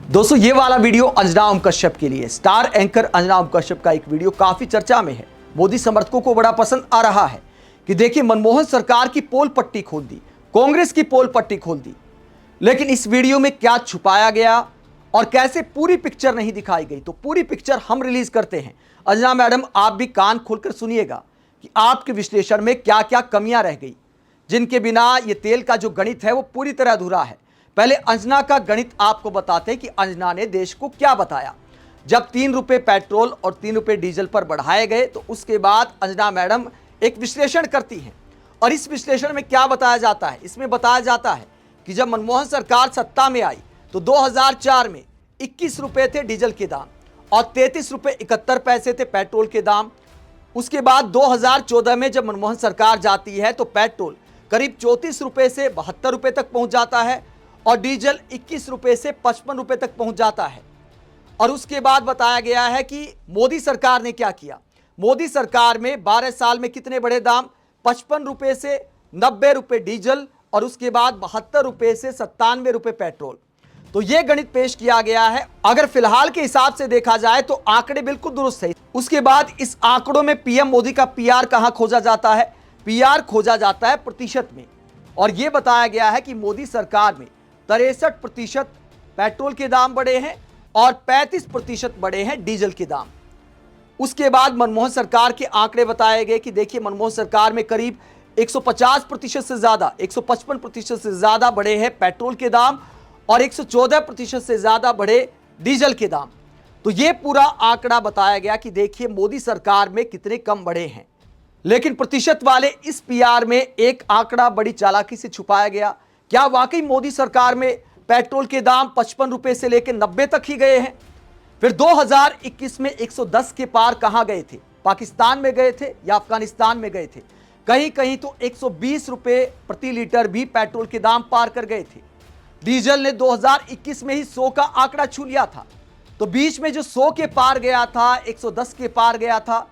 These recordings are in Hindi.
दोस्तों ये वाला वीडियो अंजना ओम कश्यप के लिए। स्टार एंकर अंजना ओम कश्यप का एक वीडियो काफी चर्चा में है। मोदी समर्थकों को बड़ा पसंद आ रहा है कि देखिए मनमोहन सरकार की पोल पट्टी खोल दी, कांग्रेस की पोल पट्टी खोल दी। लेकिन इस वीडियो में क्या छुपाया गया और कैसे पूरी पिक्चर नहीं दिखाई गई, तो पूरी पिक्चर हम रिलीज करते हैं। अंजना मैडम, आप भी कान खोलकर सुनिएगा कि आपके विश्लेषण में क्या क्या कमियां रह गई, जिनके बिना ये तेल का जो गणित है वो पूरी तरह अधूरा है। पहले अंजना का गणित आपको बताते हैं कि अंजना ने देश को क्या बताया। जब 3 रुपए पेट्रोल और 3 रुपए डीजल पर बढ़ाए गए तो उसके बाद अंजना मैडम एक विश्लेषण करती हैं। और इस विश्लेषण में क्या बताया जाता है? इसमें बताया जाता है कि जब मनमोहन सरकार सत्ता में आई तो 2004 में 21 रुपए थे डीजल के दाम और 33 रुपए 71 पैसे थे पेट्रोल के दाम। उसके बाद 2014 में जब मनमोहन सरकार जाती है तो पेट्रोल करीब 34 रुपए से 72 रुपए तक पहुंच जाता है और डीजल 21 रुपए से 55 रुपए तक पहुंच जाता है। और उसके बाद बताया गया है कि मोदी सरकार ने क्या किया। मोदी सरकार में 12 साल में कितने बढ़े दाम? 55 रुपए से 90 रुपए डीजल और उसके बाद 72 रुपए से 97 रुपए पेट्रोल। तो यह गणित पेश किया गया है। अगर फिलहाल के हिसाब से देखा जाए तो आंकड़े बिल्कुल दुरुस्त है। उसके बाद इस आंकड़ों में पीएम मोदी का पीआर कहां खोजा जाता है? पीआर खोजा जाता है प्रतिशत में। और यह बताया गया है कि मोदी सरकार में 63% पेट्रोल के दाम बढ़े हैं और 35% बढ़े हैं डीजल के दाम। उसके बाद मनमोहन सरकार के आंकड़े बताए गए कि देखिए मनमोहन सरकार में करीब 150% से ज्यादा, 155% से ज्यादा बढ़े हैं पेट्रोल के दाम और 114% से ज्यादा बढ़े डीजल के दाम। तो यह पूरा आंकड़ा बताया गया कि देखिए मोदी सरकार में कितने कम बढ़े हैं। लेकिन प्रतिशत वाले इस पीआर में एक आंकड़ा बड़ी चालाकी से छुपाया गया। क्या वाकई मोदी सरकार में पेट्रोल के दाम 55 रुपए से लेकर 90 तक ही गए हैं? फिर 2021 में 110 के पार कहां गए थे? पाकिस्तान में गए थे या अफगानिस्तान में गए थे? कहीं कहीं तो 120 रुपए प्रति लीटर भी पेट्रोल के दाम पार कर गए थे। डीजल ने 2021 में ही 100 का आंकड़ा छू लिया था। तो बीच में जो 100 के पार गया था, 110 के पार गया था,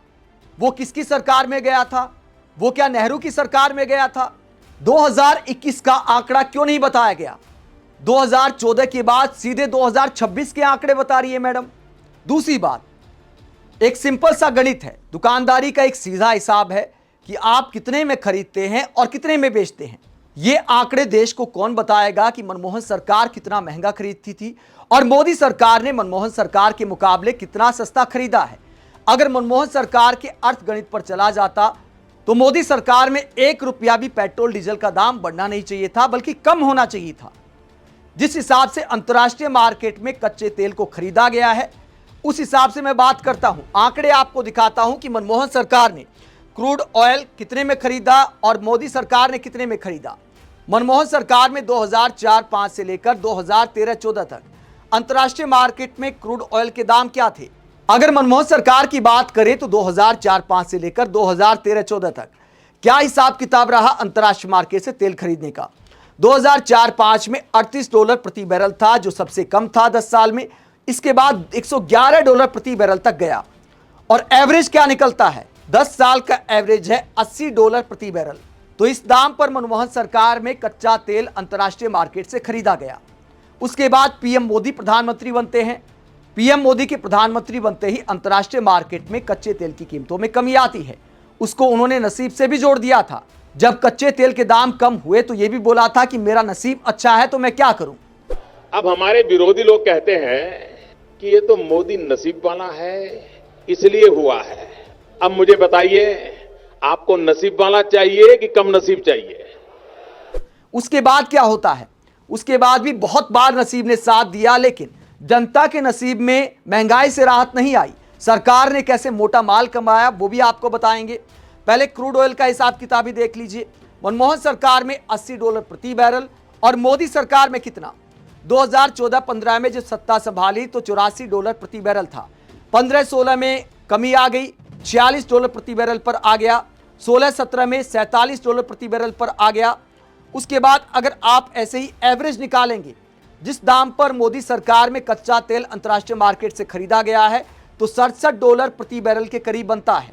वो किसकी सरकार में गया था? वो क्या नेहरू की सरकार में गया था? 2021 का आंकड़ा क्यों नहीं बताया गया? 2014 के बाद सीधे 2026 के आंकड़े बता रही है मैडम। दूसरी बात, एक सिंपल सा गणित है, दुकानदारी का एक सीधा हिसाब है कि आप कितने में खरीदते हैं और कितने में बेचते हैं। ये आंकड़े देश को कौन बताएगा कि मनमोहन सरकार कितना महंगा खरीदती थी और मोदी सरकार ने मनमोहन सरकार के मुकाबले कितना सस्ता खरीदा है। अगर मनमोहन सरकार के अर्थगणित पर चला जाता तो मोदी सरकार में 1 रुपया भी पेट्रोल डीजल का दाम बढ़ना नहीं चाहिए था, बल्कि कम होना चाहिए था। जिस हिसाब से अंतर्राष्ट्रीय मार्केट में कच्चे तेल को खरीदा गया है उस हिसाब से मैं बात करता हूं, आंकड़े आपको दिखाता हूं कि मनमोहन सरकार ने क्रूड ऑयल कितने में खरीदा और मोदी सरकार ने कितने में खरीदा। मनमोहन सरकार में 2004-05 से लेकर 2013-14 तक अंतर्राष्ट्रीय मार्केट में क्रूड ऑयल के दाम क्या थे? अगर मनमोहन सरकार की बात करें तो 2004-05 से लेकर 2013-14 तक क्या हिसाब किताब रहा अंतर्राष्ट्रीय मार्केट से तेल खरीदने का? 2004-05 में $38 प्रति बैरल था, जो सबसे कम था 10 साल में। इसके बाद $111 प्रति बैरल तक गया और एवरेज क्या निकलता है? 10 साल का एवरेज है $80 प्रति बैरल। तो इस दाम पर मनमोहन सरकार में कच्चा तेल अंतर्राष्ट्रीय मार्केट से खरीदा गया। उसके बाद पीएम मोदी प्रधानमंत्री बनते हैं। पीएम मोदी के प्रधानमंत्री बनते ही अंतर्राष्ट्रीय मार्केट में कच्चे तेल की कीमतों में कमी आती है। उसको उन्होंने नसीब से भी जोड़ दिया था। जब कच्चे तेल के दाम कम हुए तो यह भी बोला था कि मेरा नसीब अच्छा है तो मैं क्या करूं। अब हमारे विरोधी लोग कहते हैं कि ये तो मोदी नसीब वाला है इसलिए हुआ है। अब मुझे बताइए, आपको नसीब वाला चाहिए कि कम नसीब चाहिए? उसके बाद क्या होता है? उसके बाद भी बहुत बार नसीब ने साथ दिया, लेकिन जनता के नसीब में महंगाई से राहत नहीं आई। सरकार ने कैसे मोटा माल कमाया वो भी आपको बताएंगे। पहले क्रूड ऑयल का हिसाब किताब ही देख लीजिए। मनमोहन सरकार में $80 प्रति बैरल और मोदी सरकार में कितना? 2014-15 में जब सत्ता संभाली तो $84 प्रति बैरल था। 15-16 में कमी आ गई, $46 प्रति बैरल पर आ गया। 16-17 में $47 प्रति बैरल पर आ गया। उसके बाद अगर आप ऐसे ही एवरेज निकालेंगे, जिस दाम पर मोदी सरकार में कच्चा तेल अंतर्राष्ट्रीय मार्केट से खरीदा गया है तो $67 प्रति बैरल के करीब बनता है।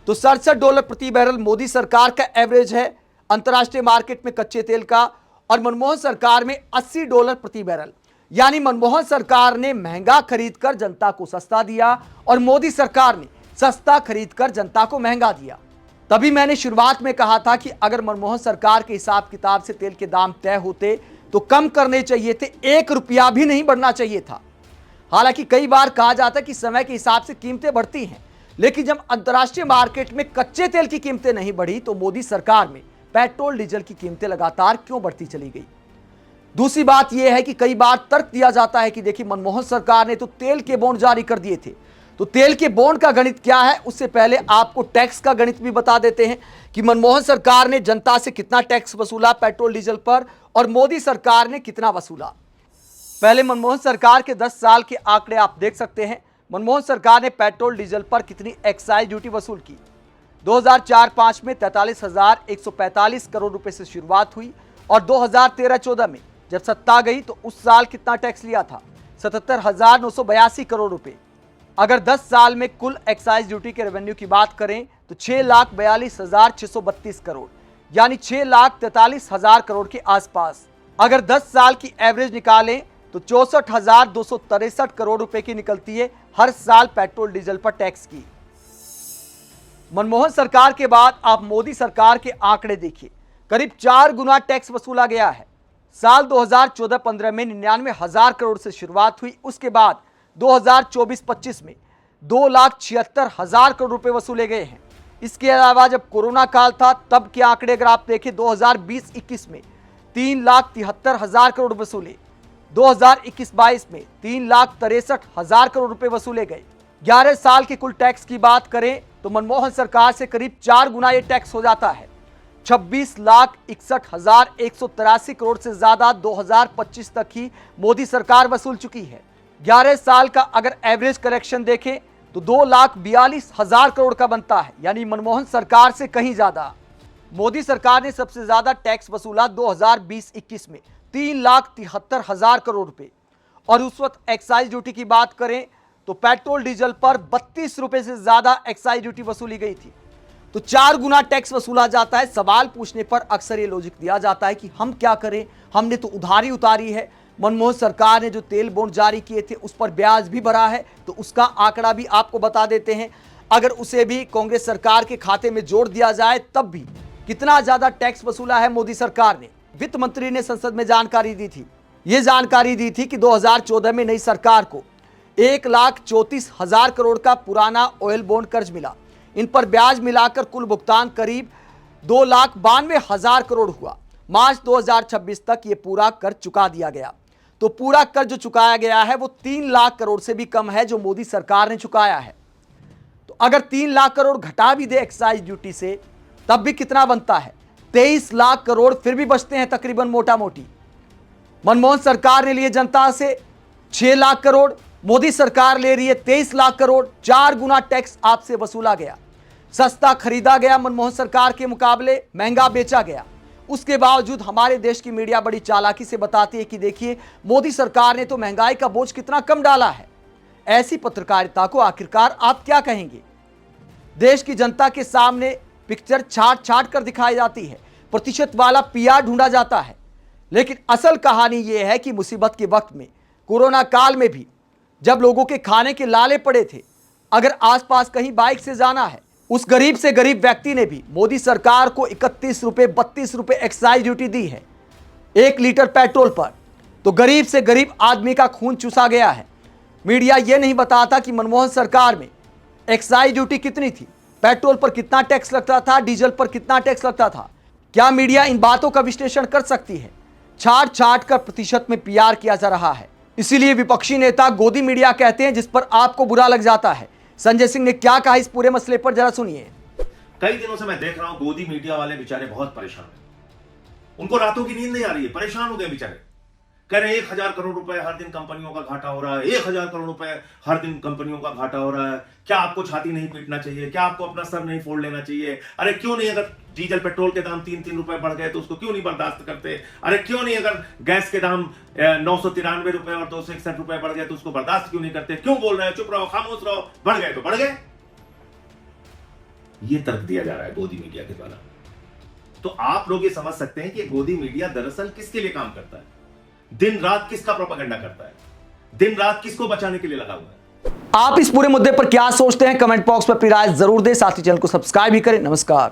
तो $67 प्रति बैरल मोदी सरकार का एवरेज है अंतर्राष्ट्रीय मार्केट में कच्चे तेल का और मनमोहन सरकार में $80 प्रति बैरल। यानी मनमोहन सरकार ने महंगा खरीदकर जनता को सस्ता दिया और मोदी सरकार ने सस्ता खरीदकर जनता को महंगा दिया। तभी मैंने शुरुआत में कहा था कि अगर मनमोहन सरकार के हिसाब किताब से तेल के दाम तय होते तो कम करने चाहिए थे, 1 रुपया भी नहीं बढ़ना चाहिए था। हालांकि कई बार कहा जाता है कि समय के हिसाब से कीमतें बढ़ती हैं, लेकिन जब अंतर्राष्ट्रीय मार्केट में कच्चे तेल की कीमतें नहीं बढ़ी तो मोदी सरकार में पेट्रोल डीजल की कीमतें लगातार क्यों बढ़ती चली गई। दूसरी बात यह है कि कई बार तर्क दिया जाता है कि देखिए मनमोहन सरकार ने तो तेल के बॉन्ड जारी कर दिए थे, तो तेल के बॉन्ड का गणित क्या है, उससे पहले आपको टैक्स का गणित भी बता देते हैं कि मनमोहन सरकार ने जनता से कितना टैक्स वसूला पेट्रोल डीजल पर और मोदी सरकार ने कितना वसूला। पहले मनमोहन सरकार के 10 साल के आंकड़े आप देख सकते हैं। मनमोहन सरकार ने पेट्रोल डीजल पर कितनी एक्साइज ड्यूटी वसूल की। 2004-05 में 43,145 करोड़ रुपए से शुरुआत हुई और 2013-14 में जब सत्ता गई तो उस साल कितना टैक्स लिया था, 77,982 करोड़ रुपए। अगर 10 साल में कुल एक्साइज ड्यूटी के रेवेन्यू की बात करें तो 6,42,632 करोड़, यानी 6,43,000 करोड़ के आसपास। अगर 10 साल की एवरेज निकालें तो 64,263 करोड़ रुपए की निकलती है हर साल पेट्रोल डीजल पर टैक्स की। मनमोहन सरकार के बाद आप मोदी सरकार के आंकड़े देखिए, करीब 4 गुना टैक्स वसूला गया है। साल 2014-15 में 99,000 करोड़ से शुरुआत हुई, उसके बाद 2024-25 में 2,76,000 करोड़ रुपए वसूले गए हैं। इसके अलावा जब कोरोना काल था तब के आंकड़े अगर आप देखें 2020-21 में 3,73,000 करोड़ वसूले, 2021-22 में 3,63,000 करोड़ रुपए वसूले गए। 11 साल के कुल टैक्स की बात करें तो मनमोहन सरकार से करीब 4 गुना ये टैक्स हो जाता है। 26,61,183 करोड़ से ज्यादा 2025 तक ही मोदी सरकार वसूल चुकी है। 11 साल का अगर एवरेज कलेक्शन देखें तो 2,42,000 करोड़ का बनता है, यानी मनमोहन सरकार से कहीं ज्यादा। मोदी सरकार ने सबसे ज्यादा टैक्स वसूला 2020-21 में 3,73,000 करोड़ रुपए और उस वक्त एक्साइज ड्यूटी की बात करें तो पेट्रोल डीजल पर 32 रुपए से ज्यादा एक्साइज ड्यूटी वसूली गई थी। तो 4 गुना टैक्स वसूला जाता है। सवाल पूछने पर अक्सर ये लॉजिक दिया जाता है कि हम क्या करें, हमने तो उधारी उतारी है। मनमोहन सरकार ने जो तेल बॉन्ड जारी किए थे उस पर ब्याज भी भरा है, तो उसका आंकड़ा भी आपको बता देते हैं। अगर उसे भी कांग्रेस सरकार के खाते में जोड़ दिया जाए तब भी कितना ज्यादा टैक्स वसूला है मोदी सरकार ने। वित्त मंत्री ने संसद में जानकारी दी थी, यह जानकारी दी थी कि 2014 में नई सरकार को 1,34,000 करोड़ का पुराना ऑयल बॉन्ड कर्ज मिला। इन पर ब्याज मिलाकर कुल भुगतान करीब 2,92,000 करोड़ हुआ। मार्च 2026 तक ये पूरा कर्ज चुका दिया गया। तो पूरा कर्ज जो चुकाया गया है वो 3 लाख करोड़ से भी कम है जो मोदी सरकार ने चुकाया है। तो अगर 3 लाख करोड़ घटा भी दे एक्साइज ड्यूटी से तब भी कितना बनता है, 23 लाख करोड़ फिर भी बचते हैं तकरीबन मोटा मोटी। मनमोहन सरकार ने लिए जनता से 6 लाख करोड़, मोदी सरकार ले रही है 23 लाख करोड़। 4 गुना टैक्स आपसे वसूला गया। सस्ता खरीदा गया मनमोहन सरकार के मुकाबले, महंगा बेचा गया। उसके बावजूद हमारे देश की मीडिया बड़ी चालाकी से बताती है कि देखिए मोदी सरकार ने तो महंगाई का बोझ कितना कम डाला है। ऐसी पत्रकारिता को आखिरकार आप क्या कहेंगे। देश की जनता के सामने पिक्चर छाट छाट कर दिखाई जाती है, प्रतिशत वाला पीआर ढूंढा जाता है, लेकिन असल कहानी यह है कि मुसीबत के वक्त में, कोरोना काल में भी जब लोगों के खाने के लाले पड़े थे, अगर आसपास कहीं बाइक से जाना है, उस गरीब से गरीब व्यक्ति ने भी मोदी सरकार को 31 रुपए 32 रुपए एक्साइज ड्यूटी दी है 1 लीटर पेट्रोल पर। तो गरीब से गरीब आदमी का खून चूसा गया है। मीडिया यह नहीं बताता कि मनमोहन सरकार में एक्साइज ड्यूटी कितनी थी, पेट्रोल पर कितना टैक्स लगता था, डीजल पर कितना टैक्स लगता था। क्या मीडिया इन बातों का विश्लेषण कर सकती है? छाट छाट कर प्रतिशत में पीआर किया जा रहा है। इसीलिए विपक्षी नेता गोदी मीडिया कहते हैं, जिस पर आपको बुरा लग जाता है। संजय सिंह ने क्या कहा इस पूरे मसले पर, जरा सुनिए। कई दिनों से मैं देख रहा हूं गोदी मीडिया वाले बेचारे बहुत परेशान हैं। उनको रातों की नींद नहीं आ रही है, परेशान हो गए बेचारे। कह रहे हैं 1,000 करोड़ रुपए हर दिन कंपनियों का घाटा हो रहा है, 1,000 करोड़ रुपए हर दिन कंपनियों का घाटा हो रहा है। क्या आपको छाती नहीं पीटना चाहिए? क्या आपको अपना सर नहीं फोड़ लेना चाहिए? अरे क्यों नहीं, अगर डीजल पेट्रोल के दाम 3-3 रुपए बढ़ गए तो उसको क्यों नहीं बर्दाश्त करते? अरे क्यों नहीं, अगर गैस के दाम 993 रुपए और 261 रुपए बढ़ गए तो उसको बर्दाश्त क्यों नहीं करते? क्यों बोल रहे हैं? चुप रहो, खामोश रहो, बढ़ गए तो बढ़ गए। ये तर्क दिया जा रहा है गोदी मीडिया के द्वारा। तो आप लोग ये समझ सकते हैं कि गोदी मीडिया दरअसल किसके लिए काम करता है। दिन रात किसका प्रोपेगेंडा करता है, दिन रात किसको बचाने के लिए लगा हुआ है। आप इस पूरे मुद्दे पर क्या सोचते हैं, कमेंट बॉक्स में अपनी राय जरूर दें। साथ ही चैनल को सब्सक्राइब भी करें। नमस्कार।